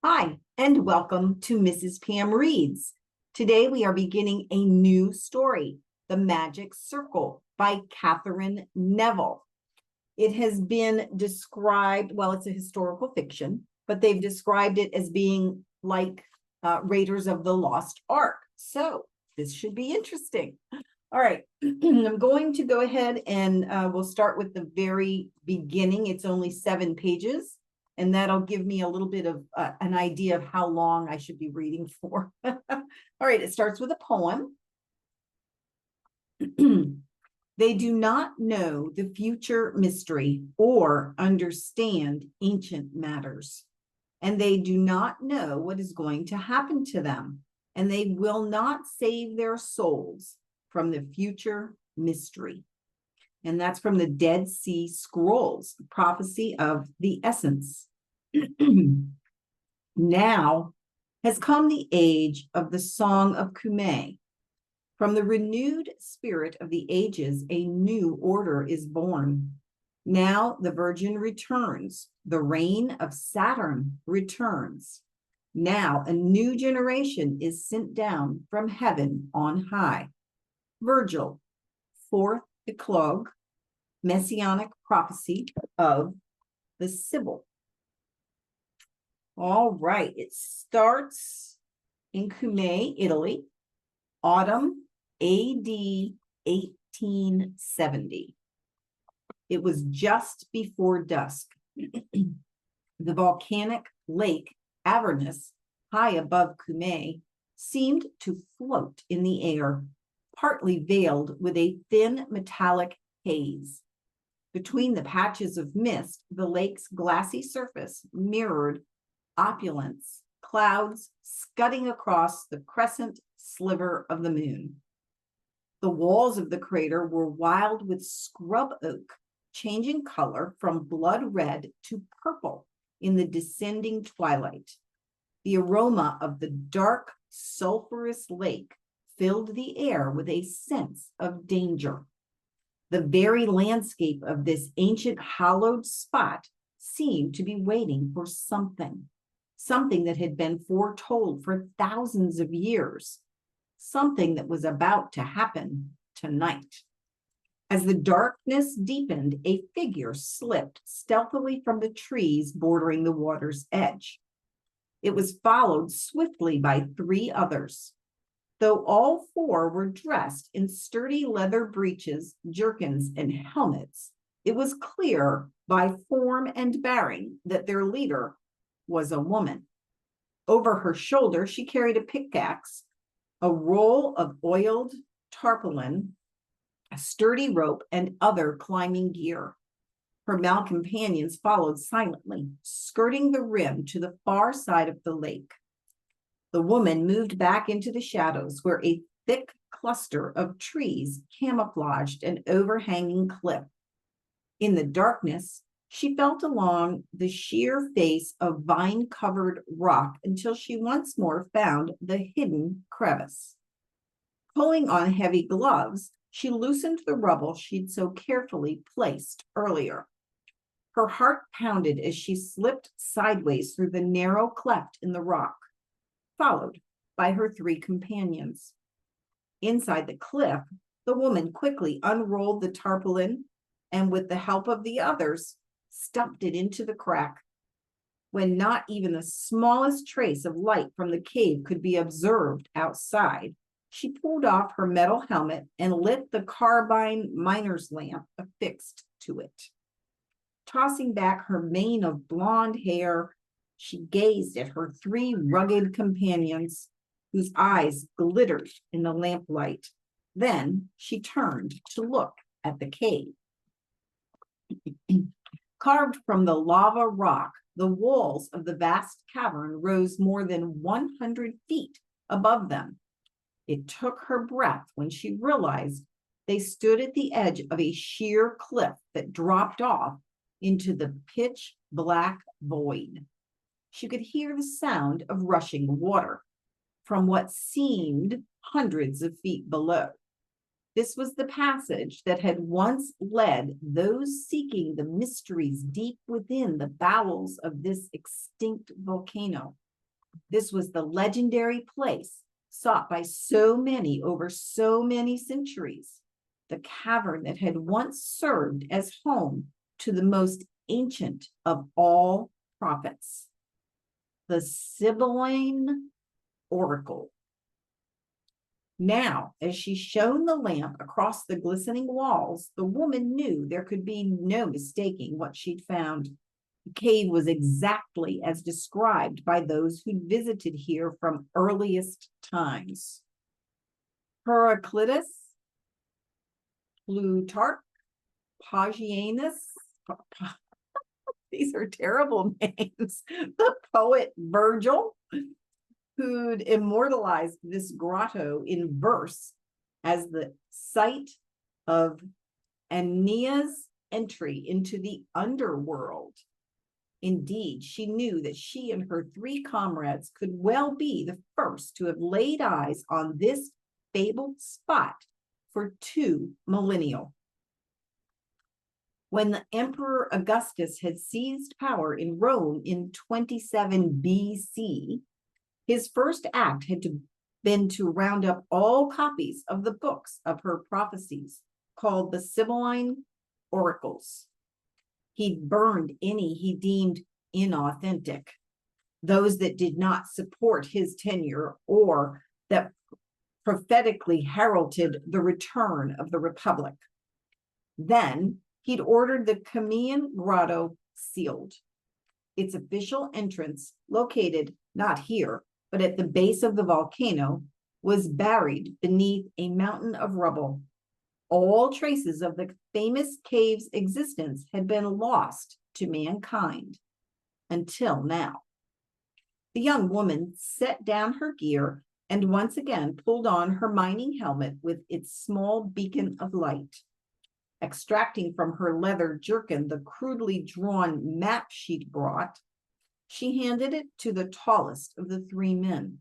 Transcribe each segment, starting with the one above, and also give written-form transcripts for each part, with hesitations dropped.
Hi, and welcome to Mrs. Pam Reads. Today we are beginning a new story, The Magic Circle by Katherine Neville. It has been described, well, it's a historical fiction, but they've described it as being like Raiders of the Lost Ark. So this should be interesting. All right, I'm going to go ahead and we'll start with the very beginning. It's only 7 pages. And that'll give me a little bit of an idea of how long I should be reading for. All right, it starts with a poem. They do not know the future mystery or understand ancient matters. And they do not know what is going to happen to them. And they will not save their souls from the future mystery. And that's from the Dead Sea Scrolls, prophecy of the essence. Now has come the age of the song of Cumae. From the renewed spirit of the ages, a new order is born. Now the Virgin returns, the reign of Saturn returns. Now a new generation is sent down from heaven on high. Virgil, 4th Eclogue, Messianic prophecy of the Sibyl. All right, it starts in Cumae, Italy, autumn AD 1870. It was just before dusk. The volcanic lake Avernus, high above Cumae, seemed to float in the air, partly veiled with a thin metallic haze. Between the patches of mist, the lake's glassy surface mirrored opulence, clouds scudding across the crescent sliver of the moon. The walls of the crater were wild with scrub oak, changing color from blood red to purple in the descending twilight. The aroma of the dark, sulfurous lake filled the air with a sense of danger. The very landscape of this ancient hallowed spot seemed to be waiting for something that had been foretold for thousands of years, something that was about to happen tonight. As the darkness deepened, a figure slipped stealthily from the trees bordering the water's edge. It was followed swiftly by 3 others. Though all 4 were dressed in sturdy leather breeches, jerkins, and helmets, it was clear by form and bearing that their leader was a woman. Over her shoulder, she carried a pickaxe, a roll of oiled tarpaulin, a sturdy rope, and other climbing gear. Her male companions followed silently, skirting the rim to the far side of the lake. The woman moved back into the shadows where a thick cluster of trees camouflaged an overhanging cliff. In the darkness, she felt along the sheer face of vine-covered rock until she once more found the hidden crevice. Pulling on heavy gloves, she loosened the rubble she'd so carefully placed earlier. Her heart pounded as she slipped sideways through the narrow cleft in the rock, followed by her 3 companions. Inside the cliff, the woman quickly unrolled the tarpaulin and, with the help of the others, stuffed it into the crack. When not even the smallest trace of light from the cave could be observed outside, she pulled off her metal helmet and lit the carbine miner's lamp affixed to it. Tossing back her mane of blonde hair, she gazed at her 3 rugged companions, whose eyes glittered in the lamplight. Then she turned to look at the cave. Carved from the lava rock, the walls of the vast cavern rose more than 100 feet above them. It took her breath when she realized they stood at the edge of a sheer cliff that dropped off into the pitch black void. She could hear the sound of rushing water from what seemed hundreds of feet below. This was the passage that had once led those seeking the mysteries deep within the bowels of this extinct volcano. This was the legendary place sought by so many over so many centuries, the cavern that had once served as home to the most ancient of all prophets, the Sibylline oracle. Now, as she shone the lamp across the glistening walls, the woman knew there could be no mistaking what she'd found. The cave was exactly as described by those who'd visited here from earliest times. Heraclitus, Plutarch, Pagianus, these are terrible names, the poet Virgil, who'd immortalized this grotto in verse as the site of Aeneas' entry into the underworld. Indeed, she knew that she and her 3 comrades could well be the first to have laid eyes on this fabled spot for 2 millennia. When the Emperor Augustus had seized power in Rome in 27 BC, his first act had been to round up all copies of the books of her prophecies, called the Sibylline oracles. He burned any he deemed inauthentic, those that did not support his tenure or that prophetically heralded the return of the Republic. Then he'd ordered the Cumaean grotto sealed. Its official entrance, located not here, but at the base of the volcano, was buried beneath a mountain of rubble. All traces of the famous cave's existence had been lost to mankind until now. The young woman set down her gear and once again pulled on her mining helmet with its small beacon of light. Extracting from her leather jerkin the crudely drawn map she'd brought, she handed it to the tallest of the 3 men.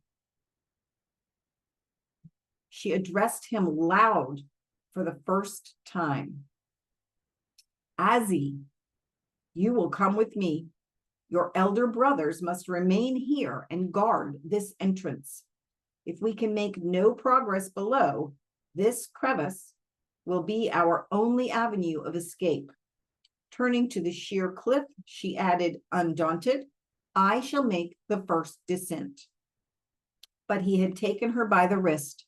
She addressed him loud for the first time. Azzy, you will come with me. Your elder brothers must remain here and guard this entrance. If we can make no progress below, this crevice will be our only avenue of escape. Turning to the sheer cliff, she added, undaunted, I shall make the first descent. But he had taken her by the wrist.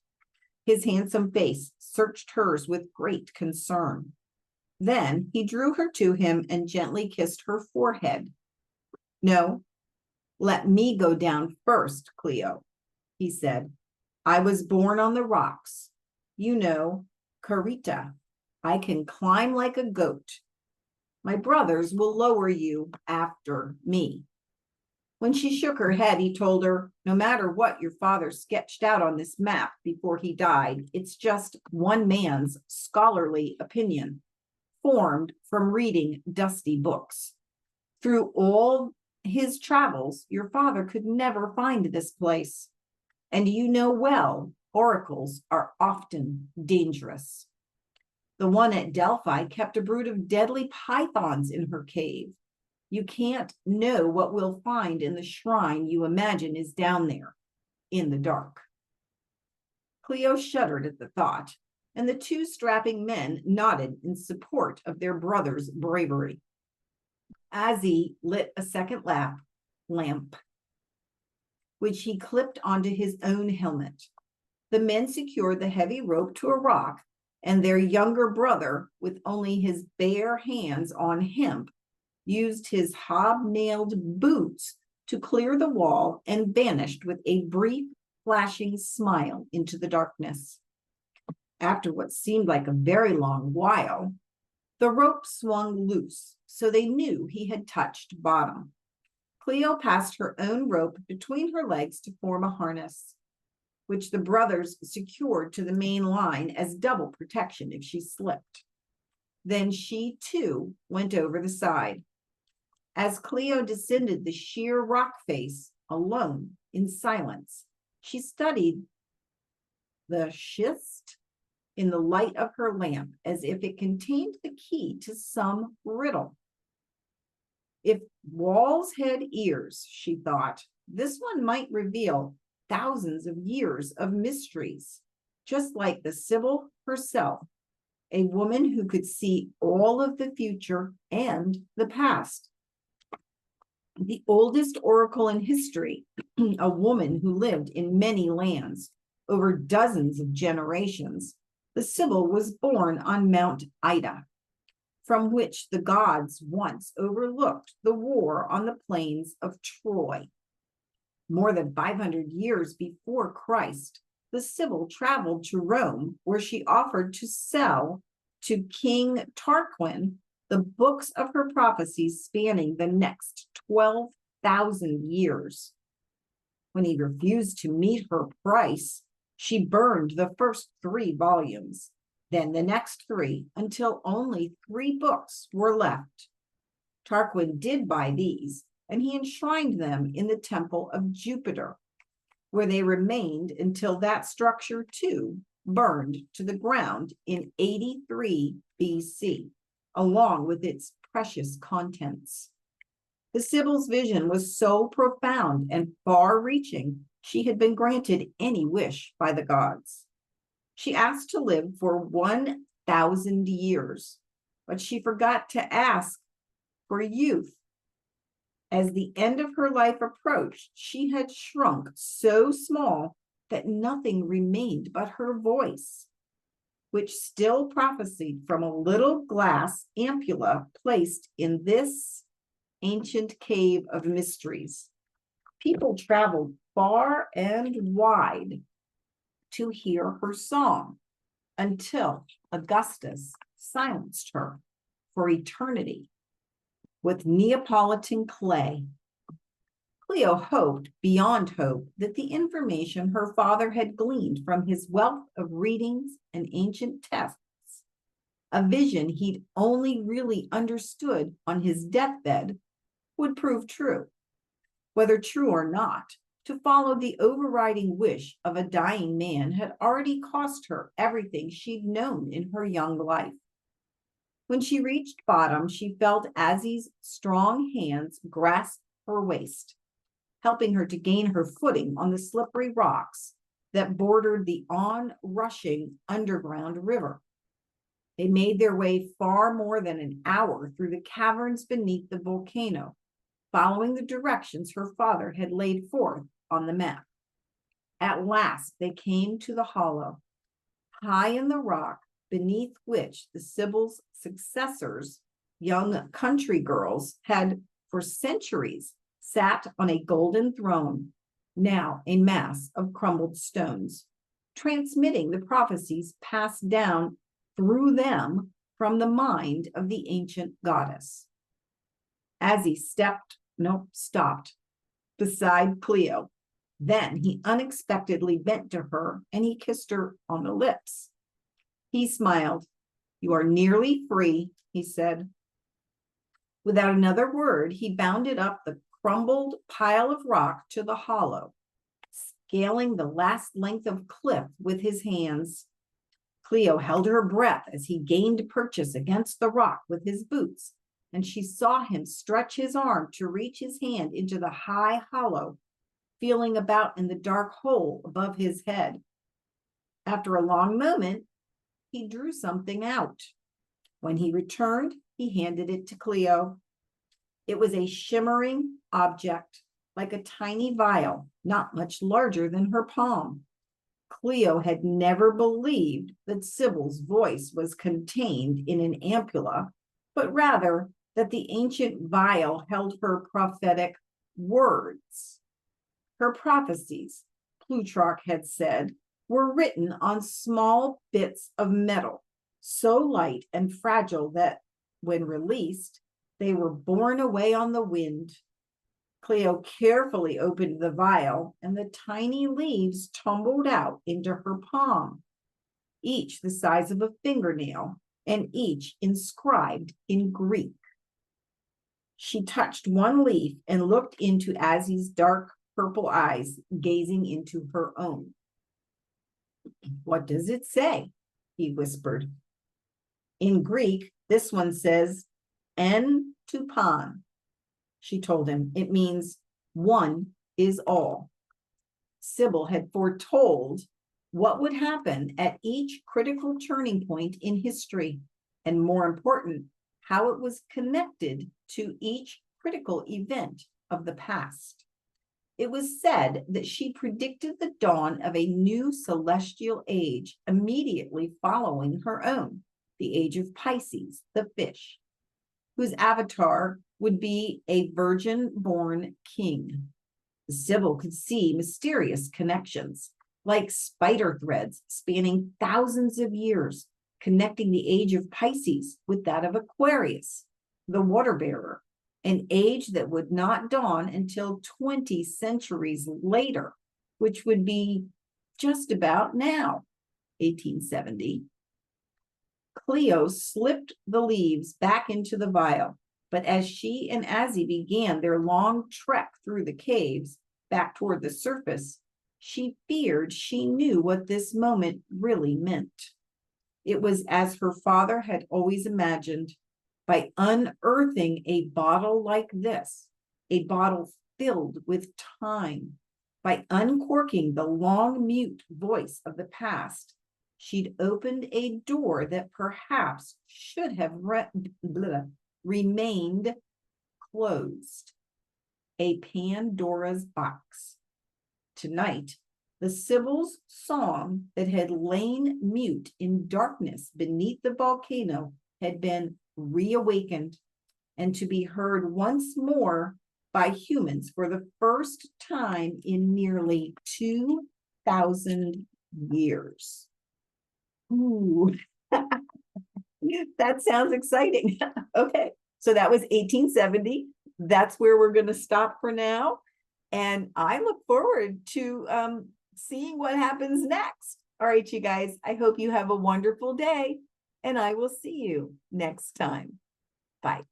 His handsome face searched hers with great concern. Then he drew her to him and gently kissed her forehead. No, let me go down first, Clio, he said. I was born on the rocks. You know, Carita, I can climb like a goat. My brothers will lower you after me. When she shook her head, he told her, no matter what your father sketched out on this map before he died, it's just one man's scholarly opinion, formed from reading dusty books. Through all his travels, your father could never find this place. And you know well, oracles are often dangerous. The one at Delphi kept a brood of deadly pythons in her cave. You can't know what we'll find in the shrine you imagine is down there in the dark. Clio shuddered at the thought, and the 2 strapping men nodded in support of their brother's bravery. Azzy lit a second lamp, which he clipped onto his own helmet. The men secured the heavy rope to a rock, and their younger brother, with only his bare hands on hemp, used his hobnailed boots to clear the wall and vanished with a brief, flashing smile into the darkness. After what seemed like a very long while, the rope swung loose, so they knew he had touched bottom. Clio passed her own rope between her legs to form a harness, which the brothers secured to the main line as double protection if she slipped. Then she, too, went over the side. As Clio descended the sheer rock face, alone, in silence, she studied the schist in the light of her lamp as if it contained the key to some riddle. If walls had ears, she thought, this one might reveal thousands of years of mysteries, just like the Sibyl herself, a woman who could see all of the future and the past. The oldest oracle in history, a woman who lived in many lands over dozens of generations, the Sibyl was born on Mount Ida, from which the gods once overlooked the war on the plains of Troy. More than 500 years before Christ, the Sibyl traveled to Rome, where she offered to sell to King Tarquin the books of her prophecies spanning the next 12,000 years. When he refused to meet her price, she burned the first 3 volumes, then the next 3, until only 3 books were left. Tarquin did buy these, and he enshrined them in the temple of Jupiter, where they remained until that structure too burned to the ground in 83 BC, along with its precious contents. The Sibyl's vision was so profound and far-reaching, she had been granted any wish by the gods. She asked to live for 1,000 years, but she forgot to ask for youth. As the end of her life approached, she had shrunk so small that nothing remained but her voice, which still prophesied from a little glass ampulla placed in this ancient cave of mysteries. People traveled far and wide to hear her song until Augustus silenced her for eternity with Neapolitan clay. Clio hoped beyond hope that the information her father had gleaned from his wealth of readings and ancient texts, a vision he'd only really understood on his deathbed, would prove true. Whether true or not, to follow the overriding wish of a dying man had already cost her everything she'd known in her young life. When she reached bottom, she felt Azzy's strong hands grasp her waist, helping her to gain her footing on the slippery rocks that bordered the on-rushing underground river. They made their way far more than an hour through the caverns beneath the volcano, following the directions her father had laid forth on the map. At last, they came to the hollow, high in the rock, beneath which the Sibyl's successors, young country girls, had for centuries sat on a golden throne, now a mass of crumbled stones, transmitting the prophecies passed down through them from the mind of the ancient goddess. As he stopped beside Clio. Then he unexpectedly bent to her and he kissed her on the lips. He smiled. "You are nearly free," he said. Without another word, he bounded up the crumbled pile of rock to the hollow, scaling the last length of cliff with his hands. Clio held her breath as he gained purchase against the rock with his boots, and she saw him stretch his arm to reach his hand into the high hollow, feeling about in the dark hole above his head. After a long moment, he drew something out. When he returned, he handed it to Clio. It was a shimmering object, like a tiny vial, not much larger than her palm. Clio had never believed that Sibyl's voice was contained in an ampulla, but rather that the ancient vial held her prophetic words. Her prophecies, Plutarch had said, were written on small bits of metal, so light and fragile that, when released, they were borne away on the wind. Clio carefully opened the vial, and the tiny leaves tumbled out into her palm, each the size of a fingernail, and each inscribed in Greek. She touched one leaf and looked into Azzy's dark purple eyes, gazing into her own. "What does it say?" he whispered. "In Greek, this one says, en to pan," she told him. "It means 1 is all. Sybil had foretold what would happen at each critical turning point in history, and more important, how it was connected to each critical event of the past. It was said that she predicted the dawn of a new celestial age immediately following her own, the age of Pisces, the fish, whose avatar would be a virgin-born king. Sybil could see mysterious connections, like spider threads spanning thousands of years, connecting the age of Pisces with that of Aquarius, the water bearer, an age that would not dawn until 20 centuries later, which would be just about now, 1870. Clio slipped the leaves back into the vial, but as she and Azzy began their long trek through the caves back toward the surface, she feared she knew what this moment really meant. It was as her father had always imagined. By unearthing a bottle like this, a bottle filled with time, by uncorking the long mute voice of the past, she'd opened a door that perhaps should have remained closed. A Pandora's box. Tonight, the Sibyl's song that had lain mute in darkness beneath the volcano had been reawakened and to be heard once more by humans for the first time in nearly 2,000 years. Ooh, that sounds exciting. Okay, so that was 1870. That's where we're going to stop for now. And I look forward to seeing what happens next. All right, you guys, I hope you have a wonderful day, and I will see you next time. Bye.